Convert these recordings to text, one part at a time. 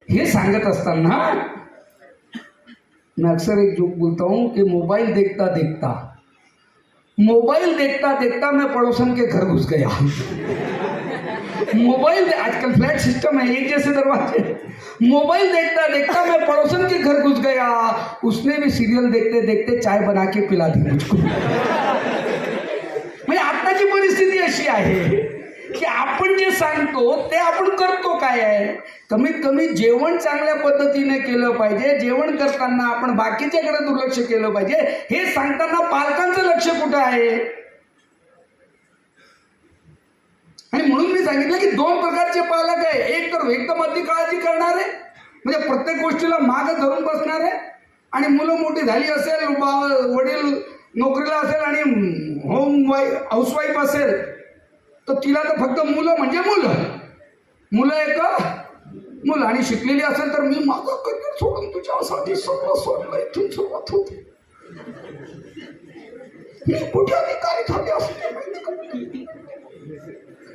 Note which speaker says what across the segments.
Speaker 1: हे सांगत असताना मैं अक्सर एक जोक बोलता हूँ कि मोबाइल देखता देखता मैं पड़ोसन के घर घुस गया। मोबाइल आजकल फ्लैट सिस्टम है, एक जैसे दरवाजे। मोबाइल देखता देखता मैं पड़ोसन के घर घुस गया, उसने भी सीरियल देखते देखते चाय बना के पिला दी मुझको। म्हणजे आताची परिस्थिती अशी आहे की आपण जे सांगतो ते आपण करतो काय आहे। कमीत कमी जेवण चांगल्या पद्धतीने केलं पाहिजे, जेवण करताना आपण बाकीच्याकडे दुर्लक्ष केलं पाहिजे, हे सांगताना पालकांचं लक्ष कुठं आहे। आणि म्हणून मी सांगितलं की दोन प्रकारचे पालक आहे, एक तर एकदम अति काळजी करणारे, म्हणजे प्रत्येक गोष्टीला माग धरून बसणारे, आणि मुलं मोठी झाली असेल, वडील नोकरीला असेल आणि हाऊसवाईफ असेल तर तिला तर फक्त मुलं म्हणजे मुलं एक मुलं, आणि शिकलेली असेल तर मी माझं करिअर सोडून तुझ्यासाठी सगळं सोडलं, इथून सुरुवात होते, मी कुठे अधिकारी झाले असते माहिती का।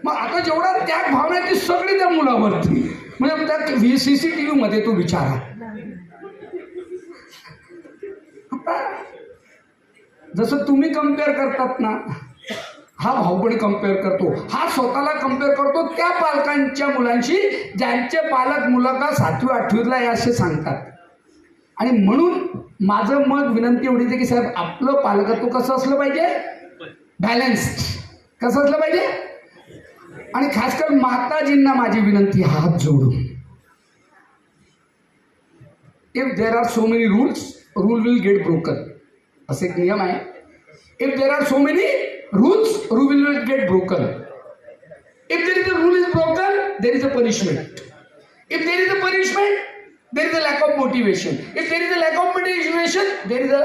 Speaker 1: मग आता जेवढा त्याग भावना ती सगळी त्या मुलावरती, म्हणजे त्या CCTV मध्ये तो विचारा। जसं तुम्ही कम्पेअर करतात ना, हा भाऊबंद कम्पेअर करतो, हा स्वतःला कम्पेअर करतो त्या पालकांच्या मुलांशी ज्यांचे पालक मुलाला 7वी 8वीला आहे असे सांगतात। आणि म्हणून माझं मत विनंती एवढीच आहे की साहेब, आपलं पालकत्व कसं असलं पाहिजे, बॅलन्स्ड कसं असलं पाहिजे। आणि खासकर माताजींना माझी विनंती, हात जोडून, if there are so many rule will get broken, असे एक नियम आहे। If there are so many rules will get broken. If there is a rule is broken, there is a punishment. If there is a punishment, there is a lack of motivation. If there is a lack of motivation, there is a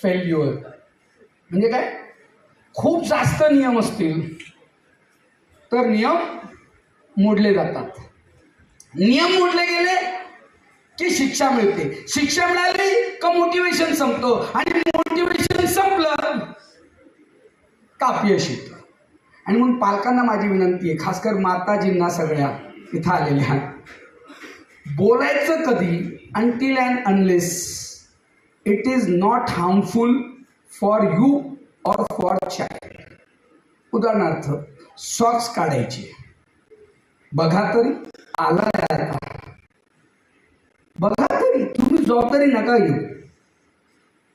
Speaker 1: failure. म्हणजे काय, खूप जास्त नियम असतील तर नियम मोडले जातात, नियम मोडले गेले की शिक्षा मिळते, शिक्षा मिळाली का मोटिवेशन संपतो, आणि मोटिवेशन संपलं अपयश येतं। आणि म्हणून पालकांना माझी विनंती आहे, खासकर माताजींना सगळ्या इथं आलेल्या, बोलायचं कधी, until and unless it is not harmful for you और फॉर चाइल्ड। उदाहरणार्थ, सॉक्स काढायचे, बघा तरी आला आता, बघा तरी, तुम्ही जबाबदारी नका घेऊ।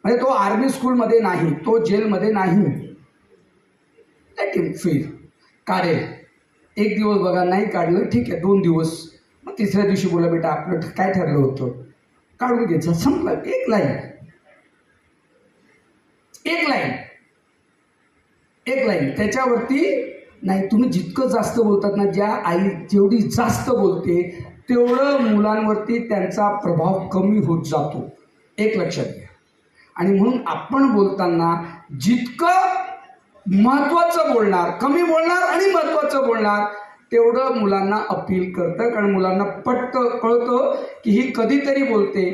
Speaker 1: म्हणजे तो आर्मी स्कूलमध्ये नाही, तो जेलमध्ये नाही, फील काढेल, एक दिवस बघा नाही काढलं ठीक आहे, 2 दिवस, मग तिसऱ्या दिवशी बोला बेटा आपलं काय ठरलं होतं, काढून घ्यायचं, संपलं। एक लाईन त्याच्यावरती नाही। तुम्ही जितकं जास्त बोलतात ना, ज्या आई जेवढी जास्त बोलते तेवढं मुलांवरती त्यांचा प्रभाव कमी होत जातो, एक लक्षात घ्या। आणि म्हणून आपण बोलताना जितकं महत्वाचं बोलणार, कमी बोलणार आणि महत्वाचं बोलणार, तेवढं मुलांना अपील करतं, कारण मुलांना पटतं, कळतं की ही कधीतरी बोलते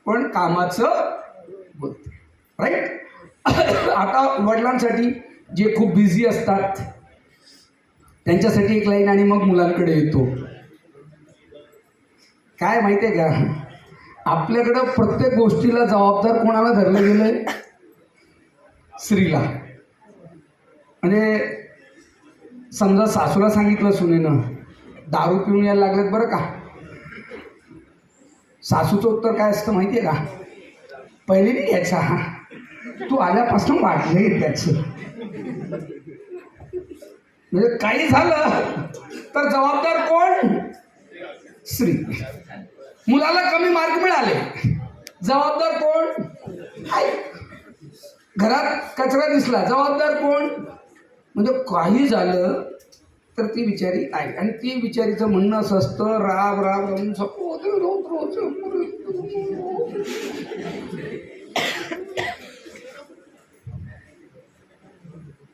Speaker 1: पण कामाचं बोलते, राईट। आता वडिलांसाठी जे खूप बिझी असतात त्यांच्यासाठी एक लाईन, आणि मग मुलांकडे येतो। काय माहिती आहे का, आपल्याकडं प्रत्येक गोष्टीला जबाबदार कोणाला धरलं गेलंय, स्त्रीला। म्हणजे समजा सासूला सांगितलं सुनेनं दारू पिऊन यायला लागलेत बरं का, सासूचं उत्तर काय असतं माहिती आहे का, पहिले नाही यायचा, हा तू आल्यापासून वाटलंय त्याचं। म्हणजे काही झालं तर जबाबदार कोण, स्त्री। मुलाला कमी मार्क मिळाले, जबाबदार कोण, आई। घरात कचरा दिसला, जबाबदार कोण, म्हणजे काही झालं तर ती बिचारी आई, आणि ती बिचारीचं म्हणणं असं असतं, राब राब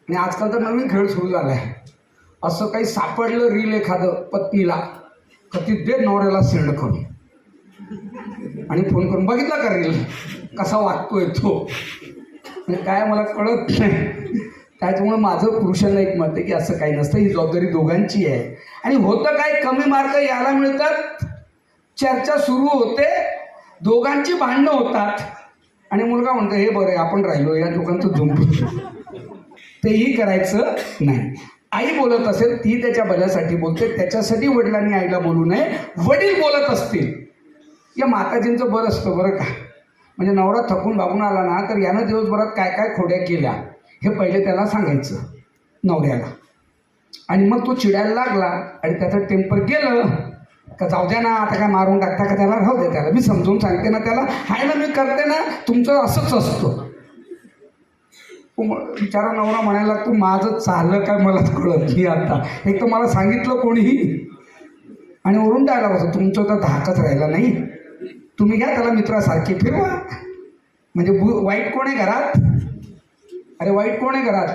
Speaker 1: आणि आजकाल तर नवीन खेळ सुरू झाला आहे, असं काही सापडलं रील एखादं पत्नीला तर ती दे नवऱ्याला सेंड करून, आणि फोन करून बघितला का रील कसा वागतोय तो, काय मला कळत नाही। त्याच्यामुळे माझं पुरुषांना एक मत आहे की असं काही नसतं, ही जबाबदारी दोघांची आहे। आणि होतं काय, कमी मार्क याला मिळतात चर्चा सुरू होते, दोघांची भांडणं होतात आणि मुलगा म्हणतो हे बरं आहे आपण राहिलो, या दोघांचं झुंपू. तेही करायचं नाही. आई बोलत असेल ती त्याच्या भल्यासाठी बोलते, त्याच्यासाठी वडिलांनी आईला बोलू नये. वडील बोलत असतील, या माताजींचं बरं असतं बरं का. म्हणजे नवरा थकून भागून आला ना तर यानं दिवसभरात काय काय खोड्या केल्या हे पहिले त्याला सांगायचं नवऱ्याला. आणि मग तो चिडायला लागला आणि त्याचं टेम्पर गेलं का जाऊ द्या ना, आता काय मारून टाकता का त्याला, राहू दे त्याला, मी समजून सांगते ना त्याला, हाय ना मी करते ना, तुमचं असंच असतं. बिचारा नवरा म्हणायला तू माझं चाललं काय मला कळत नाही आता, एक तर मला सांगितलं कोणीही आणि वरून द्यायला बसं, तुमचं तर धाकच राहिला नाही, तुम्ही घ्या त्याला मित्रासारखे फिरवा. म्हणजे वाईट कोण आहे घरात? अरे वाईट कोण आहे घरात?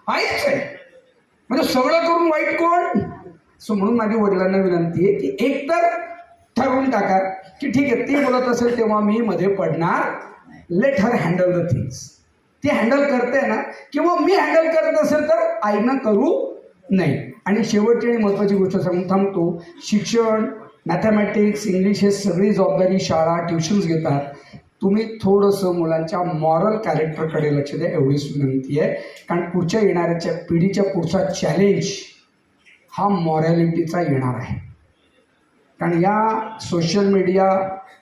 Speaker 1: आईच आहे. म्हणजे सगळं करून वाईट कोण? सो म्हणून माझी वडिलांना विनंती आहे की एकतर ठरवून टाका की ठीक आहे ती बोलत असेल तेव्हा मी मध्ये पडणार, let her handle the things. ती हँडल करते ना, किंवा मी हँडल करत असेल तर आईनं करू नाही. आणि शेवटची आणि महत्त्वाची गोष्ट सांगून थांबतो, शिक्षण, मॅथमॅटिक्स, इंग्लिश हे सगळी जबाबदारी शाळा, ट्युशन्स घेतात. तुम्ही थोडंसं मुलांच्या मॉरल कॅरेक्टरकडे लक्ष द्या, एवढीच विनंती आहे. कारण पुढच्या येणाऱ्या पिढीच्या पुढचा चॅलेंज हा मॉरॅलिटीचा येणार आहे. कारण या सोशल मीडिया,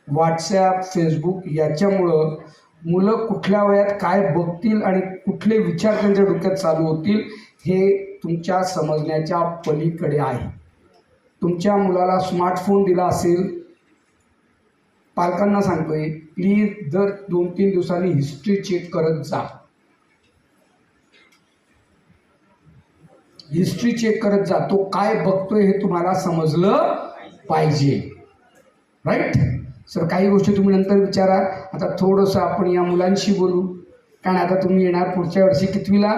Speaker 1: व्हॉट्सॲप, फेसबुक याच्यामुळं मुलं कुठल्या वयात काय बघतील आणि कुठले विचार त्यांच्या डोक्यात चालू होतील हे तुमच्या समजण्याच्या पलीकडे आहे. तुमच्या मुलाला स्मार्टफोन दिला असेल, पालकांना सांगतोय प्लीज दर 2-3 दिवसांनी हिस्ट्री चेक करत जा. हिस्ट्री चेक करत जा, तो काय बघतोय हे तुम्हाला समजलं पाहिजे. राईट सर, काही गोष्टी तुम्ही नंतर विचारा. आता थोडंसं आपण या मुलांशी बोलू, कारण आता तुम्ही येणार पुढच्या वर्षी कितवीला.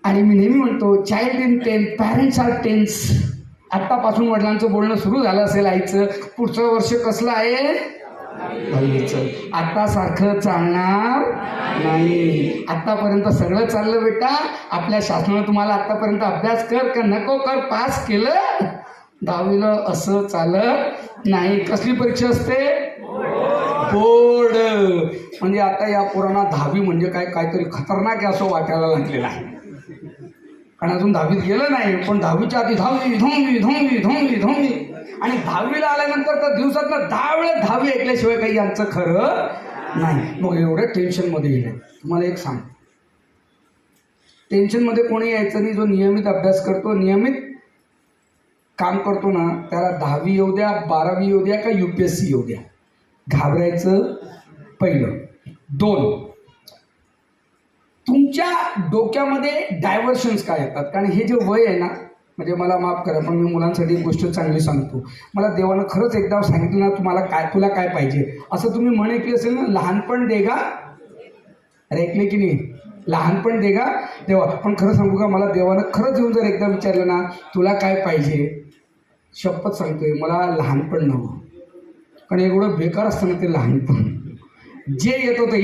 Speaker 1: आणि मी नेहमी म्हणतो child in 10th, parents are tense. आत्तापासून वडिलांचं बोलणं सुरू झालं असेल आईचं, पुढचं वर्ष कसलं आहे? आता सारखं चालणार नाही. आतापर्यंत सगळं चाललं बेटा, आपल्या शासनानं तुम्हाला आतापर्यंत अभ्यास कर का नको कर पास केलं, 10वीला असं चालत नाही. कसली परीक्षा असते? बोर्ड. म्हणजे आता या पोरांना 10वी म्हणजे काय काहीतरी खतरनाक आहे असं वाटायला लागलेलं आहे. कारण अजून 10वीत गेलं नाही, पण 10वीच्या आधी 10वी आणि 10वीला आल्यानंतर तर दिवसातनं 10 वेळा 10वी ऐकल्याशिवाय काही यांचं खरं नाही. मग एवढ्या टेन्शनमध्ये गेलं. तुम्हाला एक सांग, टेन्शनमध्ये कोणी यायचं नाही. जो नियमित अभ्यास करतो, नियमित काम करतो ना, त्याला 10वी येऊ द्या, 12वी येऊ द्या का UPSC येऊ द्या, घाबरायचं पहिलं. 2, तुमच्या डोक्यामध्ये डायव्हर्शन्स काय येतात. कारण हे जे वय आहे ना, म्हणजे मला माफ करा पण मी मुलांसाठी एक गोष्ट चांगली सांगतो. मला देवानं खरंच एकदा सांगितलं ना, तुला काय पाहिजे असं तुम्ही म्हण ऐकली असेल ना, लहानपण देगा. अरे ऐकले की नाही, लहानपण देगा देवा. पण खरं सांगू का, मला देवानं खरंच येऊन जर एकदा विचारलं ना तुला काय पाहिजे, शपथ सांगतोय मला लहानपण नवं. कारण एवढं बेकार असतं ना ते लहानपण. जे येत होतं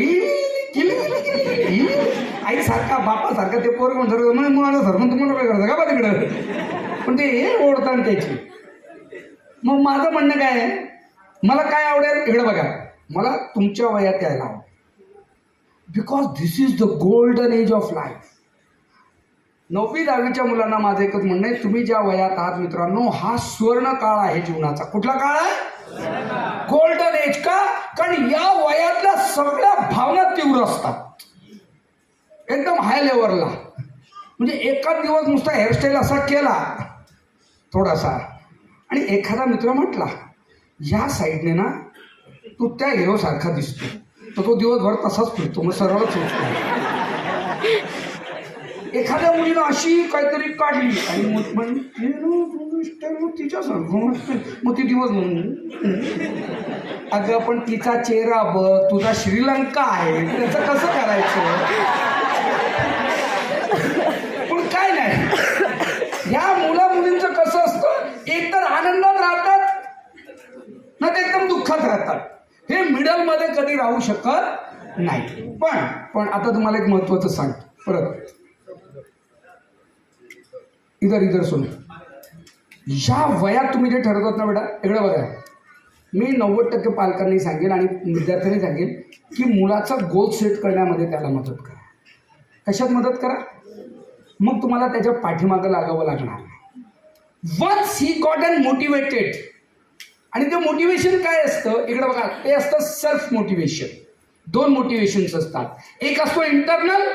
Speaker 1: आईसारखा बापासारखा ते पोरं म्हणतात मला सरपंच तुम्हाला काय करतं का बा तिकडं, पण ते ओढतात त्याची. मग माझं म्हणणं काय आहे, मला काय आवडेल इकडं बघा, मला तुमच्या वयात यायला हवं. Because this is the golden age of life. 9वी-10वीच्या मुलांना माझं एकच म्हणणं आहे, तुम्ही ज्या वयात आहात मित्रांनो, हा स्वर्ण काळ आहे जीवनाचा. कुठला काळ आहे? Golden age. का? कारण या वयातल्या सगळ्या भावना तीव्र असतात, एकदम हाय लेवलला. म्हणजे एखाद दिवस नुसता हेअरस्टाईल असा केला थोडासा आणि एखादा मित्र म्हटला या साईडने ना तू त्या हिरो सारखा दिसतो, तर तो दिवसभर तसाच फिरतो, मग सरळच होतो. एखाद्या मुलीनं अशी काहीतरी काढली आणि मग तिच्यासारखं मग ती दिवस अगं पण तिचा चेहरा बघ, तुझा श्रीलंका आहे, त्याचं कसं करायचं. पण काय नाही, या मुला-मुलींचं कसं असतं, एकतर आनंदात राहतात ना ते एकदम दुःखात राहतात. हे मिडलमध्ये कधी राहू शकत नाही. पण आता तुम्हाला एक महत्त्वाचं सांगतो परत, इधर सुनो. ह्या वयात तुम्ही जे ठरवतात ना बेटा, इकडे बघा, मी 90% पालकांनी सांगेन आणि विद्यार्थ्यांनी सांगेन की मुलाचा गोल सेट करण्यामध्ये त्याला मदत करा. कशात मदत करा? मग तुम्हाला त्याच्या पाठीमागं लागावं लागणार. Once he got and motivated, आणि ते मोटिवेशन काय असतं इकडे बघा, ते असतं सेल्फ मोटिवेशन. दोन मोटिवेशन्स असतात. एक असतो इंटरनल